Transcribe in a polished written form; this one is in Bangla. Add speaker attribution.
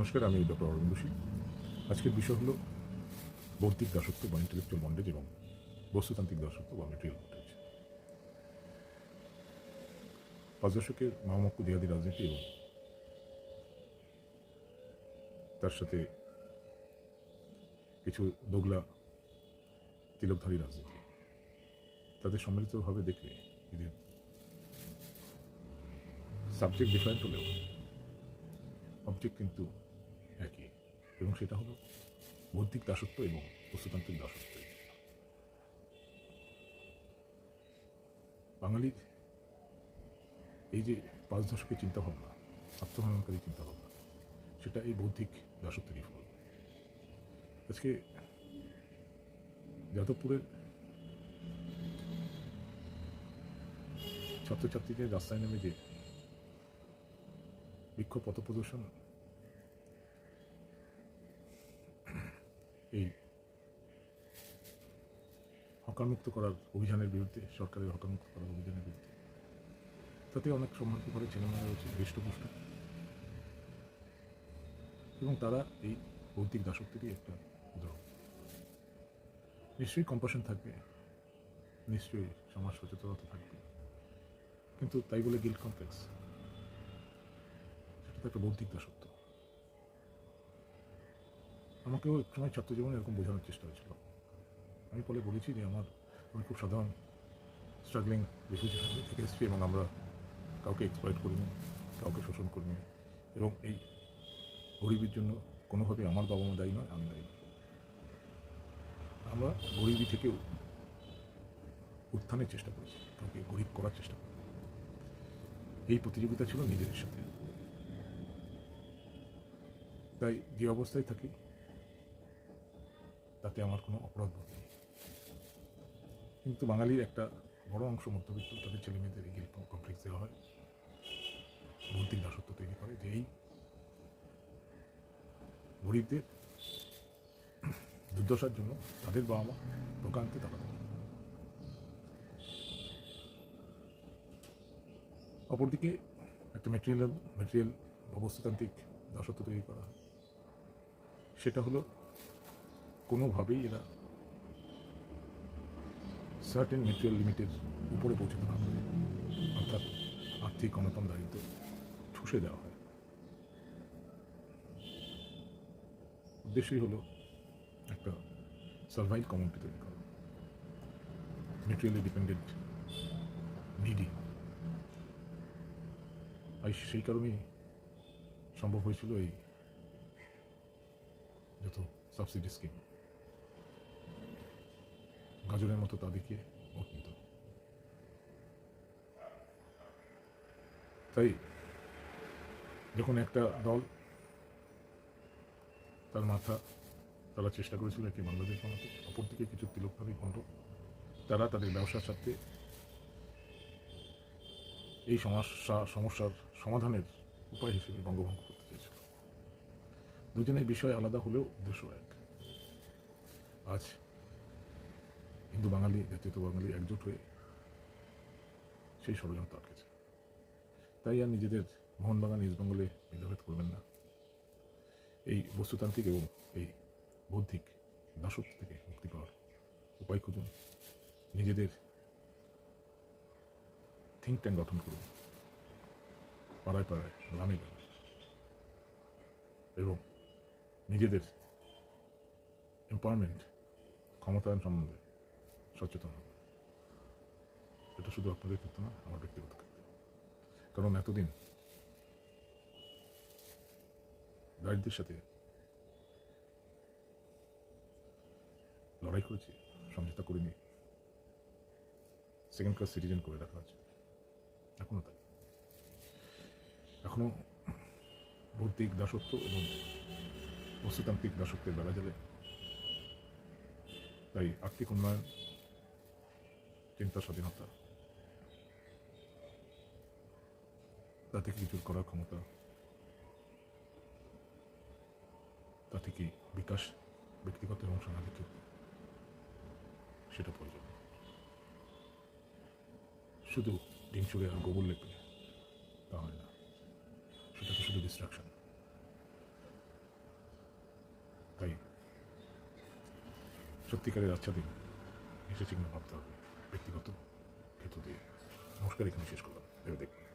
Speaker 1: নমস্কার, আমি ডক্টর অরবিন্দ সিং। আজকের বিষয় হলো বৌদ্ধিক দাসত্ব বা ইন্টেলেকচুয়াল বন্ডেজ এবং বস্তুতান্ত্রিক দাসত্ব বা মেটেরিয়াল বন্ডেজ। ৫ দশকের মহামক্কু জিহাদি রাজনীতি এবং তার সাথে কিছু দোগলা তিলকধারী রাজনীতি, তাদের সম্মিলিতভাবে দেখলে এদের সাবজেক্ট ডিফারেন্ট হলেও অবজেক্ট কিন্তু একই, এবং সেটা হলো বৌদ্ধিক দাসত্ব এবং বস্তুতান্ত্রিক দাসত্ব। বাঙালির এই যে ৫ দশকের চিন্তাভাবনা, আত্মহননকারী চিন্তাভাবনা, সেটা এই বৌদ্ধিক দাসত্বেরই ফল। আজকে যাদবপুরের ছাত্রছাত্রীদের রাস্তায় নেমে যে বিক্ষোভ পথ প্রদর্শন, এই হকারমুক্ত করার অভিযানের বিরুদ্ধে, সরকারের হকারমুক্ত করার অভিযানের বিরুদ্ধে, তাতে অনেক সম্মানিত করে ছেলেমেয়েরা রয়েছে হৃষ্টপুষ্ট, এবং তারা এই বৌদ্ধিক দাসত্বেরই একটা উদাহরণ। নিশ্চয়ই কম্পাশন থাকবে, নিশ্চয়ই সমাজ সচেতনতা থাকবে, কিন্তু তাই বলে গিল্ট কমপ্লেক্স, সেটা তো একটা বৌদ্ধিক দাসত্ব। আমাকেও এক সময় ছাত্র জীবনে এরকম বোঝানোর চেষ্টা হয়েছিল। আমি বলে বলেছি যে আমি খুব সাধারণ স্ট্রাগলিং রিফিউজি ফ্যামিলি থেকে এসেছি, এবং আমরা কাউকে এক্সপ্লয়েট করিনি, কাউকে শোষণ করিনি, এবং এই গরিবের জন্য কোনোভাবে আমার বাবা মা দায়ী নয়, আমি দায়ী। আমরা গরিবী থেকেও উত্থানের চেষ্টা করেছি, কাউকে গরিব করার চেষ্টা করি। এই প্রতিযোগিতা ছিল নিজেদের সাথে। তাই যে অবস্থায় থাকি তাতে আমার কোনো অপরাধ বোধ নেই, কিন্তু বাঙালির একটা বড় অংশ মধ্যবিত্ত, তাদের ছেলে মেয়েদের এই গিল্ট কমপ্লেক্স দেওয়া হয়, বৌদ্ধিক দাসত্ব তৈরি করে, যে এই গরিবদের দুর্দশার জন্য তাদের বাবা মা প্রকান্তে তারা দেয়। অপরদিকে একটা মেটেরিয়াল অবস্থাতান্ত্রিক দাসত্ব তৈরি করা হয়। সেটা হলো কোনোভাবেই এরা সার্টেন মেটেরিয়াল লিমিটের উপরে পৌঁছতে না পারে, অর্থাৎ আর্থিক অনটন, দারিদ্র ঠুসে দেওয়া হয়। উদ্দেশ্যই হলো একটা সার্ভাইভ কমিউনিটি তৈরি করা, মেটেরিয়ালি ডিপেন্ডেন্ট, নিডি। আর সেই কারণেই সম্ভব হয়েছিল এই যত সাবসিডি স্কিম, গাজরের মতো তাদেরকে ভোট নিত। তাই যখন একটা দল তার মাথা, তারা চেষ্টা করেছিল একে বাংলাদেশ বানাতে, অপরদিকে কিছু তিলকধারী ভণ্ড, তারা তাদের ব্যবসার স্বার্থে এই সমস্যার সমাধানের উপায় হিসেবে বঙ্গভঙ্গ করতে চেয়েছিল। দুজনের বিষয় আলাদা হলেও উদ্দেশ্য এক। আজ হিন্দু বাঙালি, জাতীয়তা বাঙালি একজোট হয়ে সেই ষড়যন্ত্র আটকেছে। তাই আর নিজেদের মোহনবাগান ইস্ট বেঙ্গলে ভেদাভেদ করবেন না। এই বস্তুতান্ত্রিক এবং এই বৌদ্ধিক দাসত্ব থেকে মুক্তি পাওয়ার উপায় খুঁজুন। নিজেদের থিঙ্ক ট্যাঙ্ক গঠন করুন, পাড়ায় পাড়ায়, গ্রামে গ্রামে, এবং নিজেদের এম্পাওয়ারমেন্ট, ক্ষমতায়ন সম্বন্ধে সচেতন হবে। এটা শুধু আপনাদের ক্ষেত্রে না, আমার ব্যক্তিগত ক্ষেত্রে। কারণ এতদিন দারিদ্রের সাথে লড়াই করেছি, সমঝোতা করিনি, সেকেন্ড ক্লাস সিটিজেন করে রাখা আছে, এখনও তাই। এখনও বৌদ্ধিক দাসত্ব এবং বস্তুতান্ত্রিক দাসত্বের বেড়া জেলে। তাই আর্থিক উন্নয়ন, চিন্তা স্বাধীনতা, তা থেকে কিছু করার ক্ষমতা, তা থেকে বিকাশ, ব্যক্তিগত এবং সামাজিক, সেটা প্রয়োজন। শুধু ডিম চুড়ে আর গোবর লেপে তা হয় না, সেটা তো শুধু ডিস্ট্রাকশন। তাই সত্যিকারের আচ্ছা দিন এসেছে কিনা ভাবতে হবে ব্যক্তিগত ক্ষেত্র দিয়ে। নমস্কার, এখানে শেষ করলাম, ভেবে দেখুন।